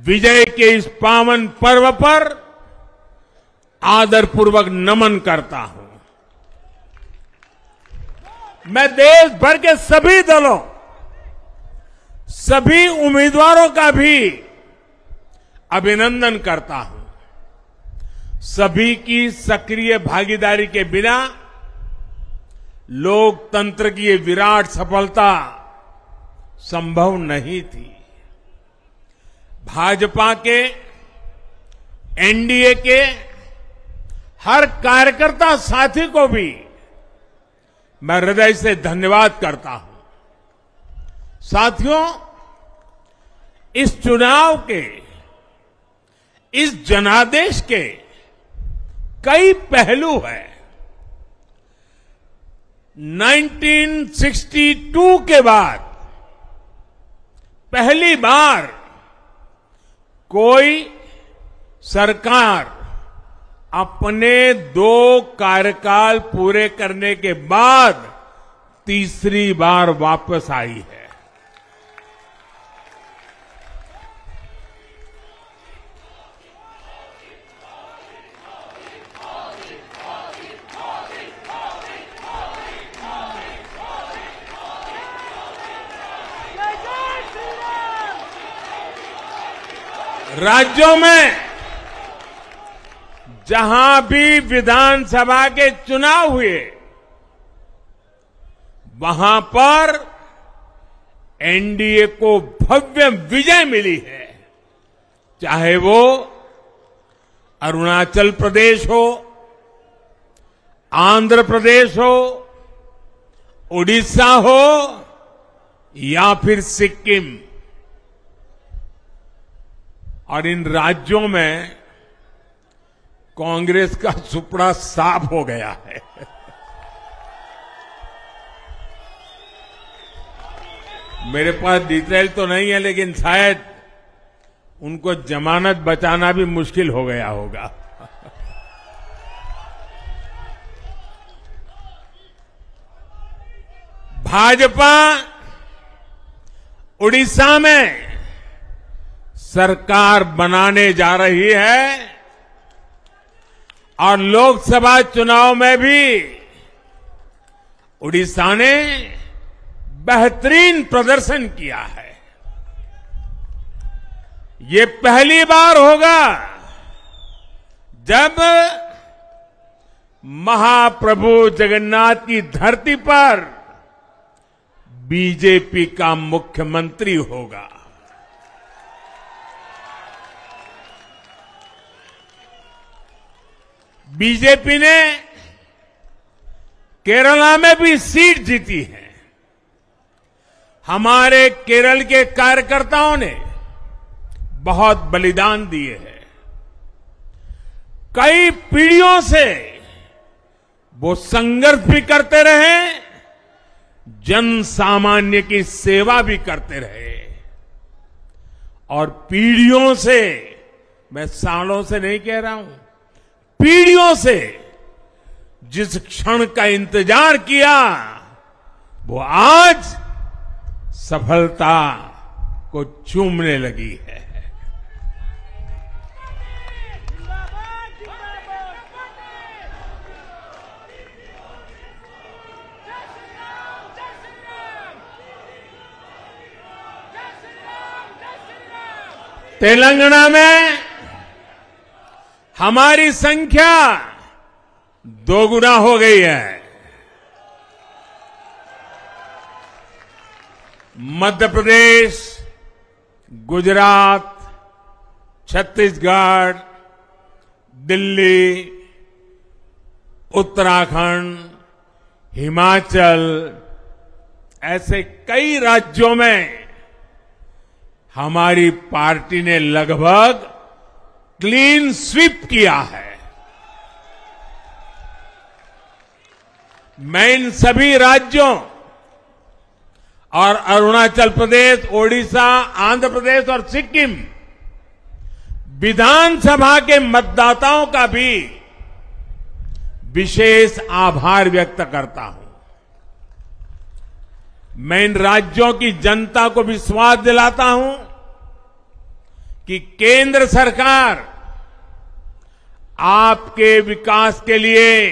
विजय के इस पावन पर्व पर आदरपूर्वक नमन करता हूं। मैं देश भर के सभी दलों, सभी उम्मीदवारों का भी अभिनंदन करता हूं। सभी की सक्रिय भागीदारी के बिना लोकतंत्र की ये विराट सफलता संभव नहीं थी। भाजपा के, एनडीए के हर कार्यकर्ता साथी को भी मैं हृदय से धन्यवाद करता हूं। साथियों, इस चुनाव के, इस जनादेश के कई पहलू हैं। 1962 के बाद पहली बार कोई सरकार अपने 2 कार्यकाल पूरे करने के बाद तीसरी बार वापस आई है। राज्यों में जहां भी विधानसभा के चुनाव हुए, वहां पर एनडीए को भव्य विजय मिली है। चाहे वो अरुणाचल प्रदेश हो, आंध्र प्रदेश हो, उड़ीसा हो या फिर सिक्किम। और इन राज्यों में कांग्रेस का सुपड़ा साफ हो गया है। मेरे पास डिटेल तो नहीं है, लेकिन शायद उनको जमानत बचाना भी मुश्किल हो गया होगा। भाजपा उड़ीसा में सरकार बनाने जा रही है और लोकसभा चुनाव में भी उड़ीसा ने बेहतरीन प्रदर्शन किया है। ये पहली बार होगा जब महाप्रभु जगन्नाथ की धरती पर बीजेपी का मुख्यमंत्री होगा। बीजेपी ने केरला में भी सीट जीती है। हमारे केरल के कार्यकर्ताओं ने बहुत बलिदान दिए हैं। कई पीढ़ियों से वो संघर्ष भी करते रहे, जन सामान्य की सेवा भी करते रहे। और पीढ़ियों से, मैं सालों से नहीं कह रहा हूं, पीढ़ियों से जिस क्षण का इंतजार किया, वो आज सफलता को चूमने लगी है। तेलंगाना में हमारी संख्या 2 गुना हो गई है। मध्य प्रदेश, गुजरात, छत्तीसगढ़, दिल्ली, उत्तराखंड, हिमाचल, ऐसे कई राज्यों में हमारी पार्टी ने लगभग क्लीन स्वीप किया है। मैं इन सभी राज्यों और अरुणाचल प्रदेश, ओडिशा, आंध्र प्रदेश और सिक्किम विधानसभा के मतदाताओं का भी विशेष आभार व्यक्त करता हूं। मैं इन राज्यों की जनता को विश्वास दिलाता हूं कि केंद्र सरकार आपके विकास के लिए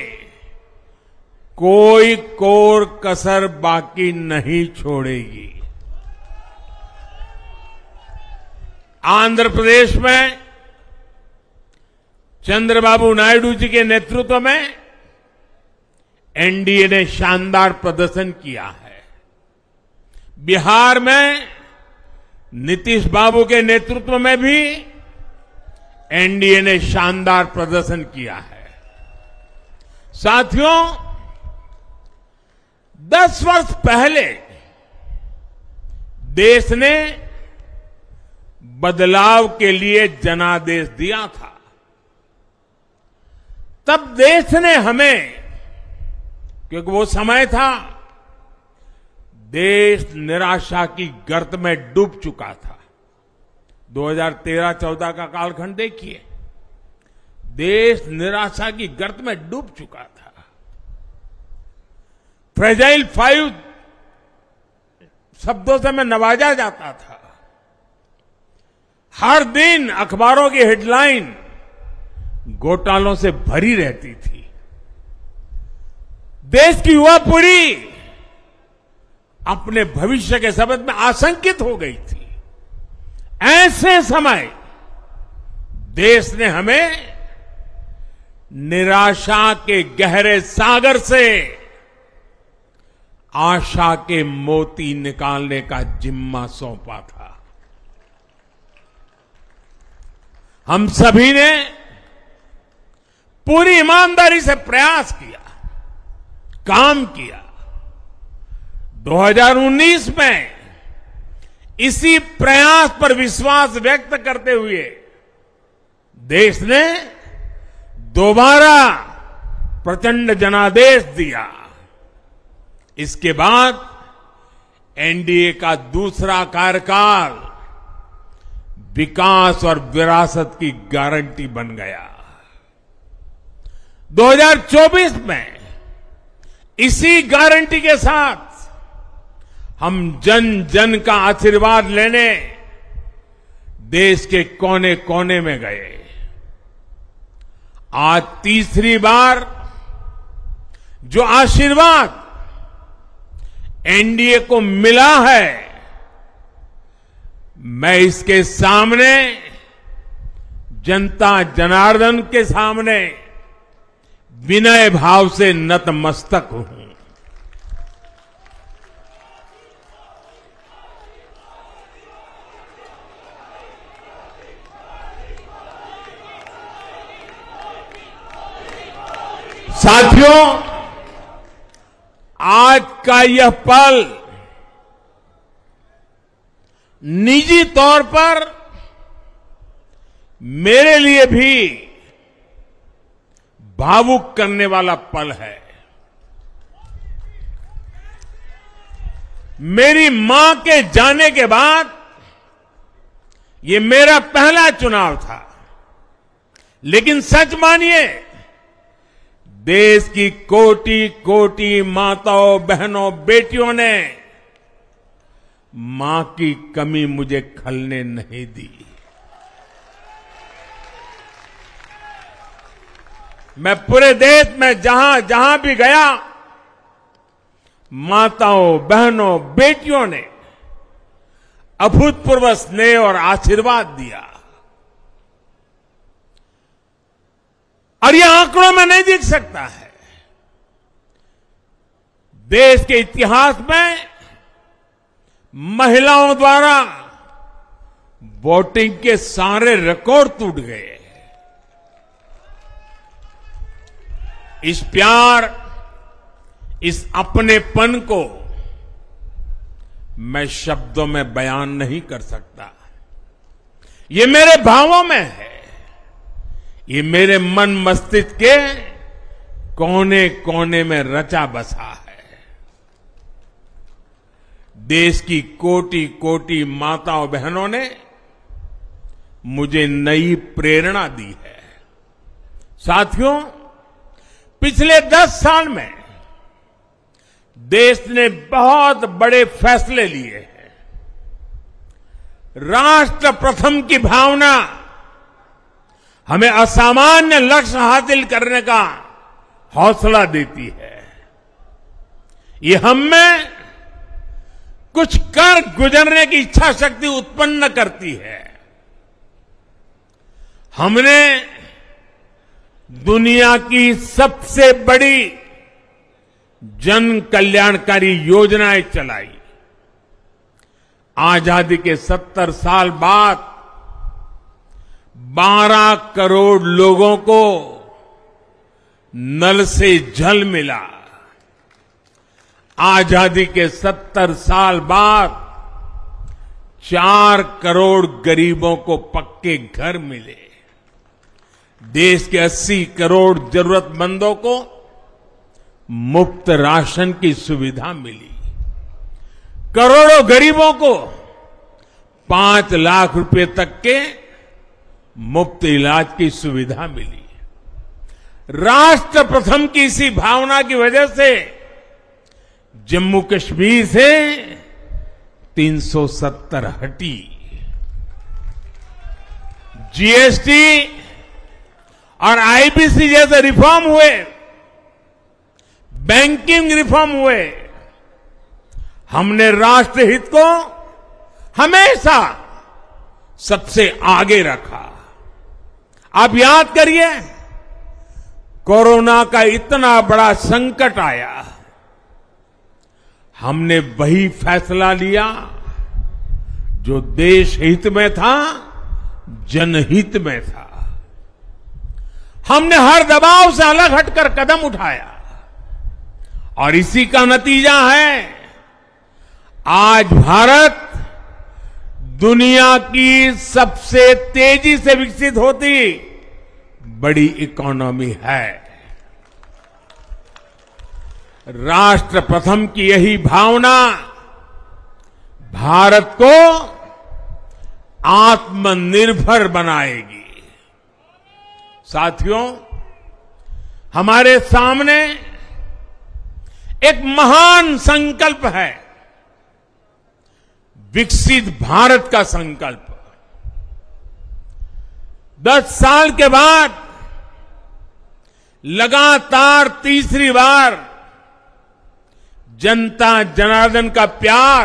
कोई कोर कसर बाकी नहीं छोड़ेगी। आंध्र प्रदेश में चंद्रबाबू नायडू जी के नेतृत्व में एनडीए ने शानदार प्रदर्शन किया है। बिहार में नीतीश बाबू के नेतृत्व में भी एनडीए ने शानदार प्रदर्शन किया है। साथियों, 10 वर्ष पहले देश ने बदलाव के लिए जनादेश दिया था। तब देश ने हमें, क्योंकि वो समय था देश निराशा की गर्त में डूब चुका था। 2013-14 का कालखंड देखिए, देश निराशा की गर्त में डूब चुका था। फ्रेजाइल 5 शब्दों से मैं नवाजा जाता था। हर दिन अखबारों की हेडलाइन घोटालों से भरी रहती थी। देश की युवा पीढ़ी अपने भविष्य के संबंध में आशंकित हो गई थी। ऐसे समय देश ने हमें निराशा के गहरे सागर से आशा के मोती निकालने का जिम्मा सौंपा था। हम सभी ने पूरी ईमानदारी से प्रयास किया, काम किया। 2019 में इसी प्रयास पर विश्वास व्यक्त करते हुए देश ने दोबारा प्रचंड जनादेश दिया। इसके बाद एनडीए का दूसरा कार्यकाल विकास और विरासत की गारंटी बन गया। 2024 में इसी गारंटी के साथ हम जन जन का आशीर्वाद लेने देश के कोने कोने में गए। आज तीसरी बार जो आशीर्वाद एनडीए को मिला है, मैं इसके सामने, जनता जनार्दन के सामने विनय भाव से नतमस्तक हूं। साथियों, आज का यह पल निजी तौर पर मेरे लिए भी भावुक करने वाला पल है। मेरी मां के जाने के बाद ये मेरा पहला चुनाव था, लेकिन सच मानिए, देश की कोटि कोटि माताओं, बहनों, बेटियों ने मां की कमी मुझे खलने नहीं दी। मैं पूरे देश में जहां जहां भी गया, माताओं, बहनों, बेटियों ने अभूतपूर्व स्नेह और आशीर्वाद दिया। और यह आंकड़ों में नहीं दिख सकता है। देश के इतिहास में महिलाओं द्वारा वोटिंग के सारे रिकॉर्ड टूट गए। इस प्यार, इस अपनेपन को मैं शब्दों में बयान नहीं कर सकता। ये मेरे भावों में है, ये मेरे मन मस्तिष्क के कोने कोने में रचा बसा है। देश की कोटि कोटि माताओं बहनों ने मुझे नई प्रेरणा दी है। साथियों, पिछले 10 साल में देश ने बहुत बड़े फैसले लिए हैं। राष्ट्र प्रथम की भावना हमें असामान्य लक्ष्य हासिल करने का हौसला देती है। ये हम में कुछ कर गुजरने की इच्छा शक्ति उत्पन्न करती है। हमने दुनिया की सबसे बड़ी जन कल्याणकारी योजनाएं चलाई। आजादी के 70 साल बाद 12 करोड़ लोगों को नल से जल मिला। आजादी के 70 साल बाद 4 करोड़ गरीबों को पक्के घर मिले। देश के 80 करोड़ जरूरतमंदों को मुफ्त राशन की सुविधा मिली। करोड़ों गरीबों को 5 लाख रुपए तक के मुफ्त इलाज की सुविधा मिली। राष्ट्र प्रथम की इसी भावना की वजह से जम्मू कश्मीर से 370 हटी। जीएसटी और आईबीसी जैसे रिफॉर्म हुए, बैंकिंग रिफॉर्म हुए। हमने राष्ट्रहित को हमेशा सबसे आगे रखा। आप याद करिए, कोरोना का इतना बड़ा संकट आया, हमने वही फैसला लिया जो देश हित में था, जनहित में था। हमने हर दबाव से अलग हटकर कदम उठाया और इसी का नतीजा है आज भारत दुनिया की सबसे तेजी से विकसित होती बड़ी इकोनॉमी है। राष्ट्र प्रथम की यही भावना भारत को आत्मनिर्भर बनाएगी। साथियों, हमारे सामने एक महान संकल्प है, विकसित भारत का संकल्प। 10 साल के बाद लगातार तीसरी बार जनता जनार्दन का प्यार,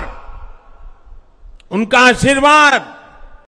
उनका आशीर्वाद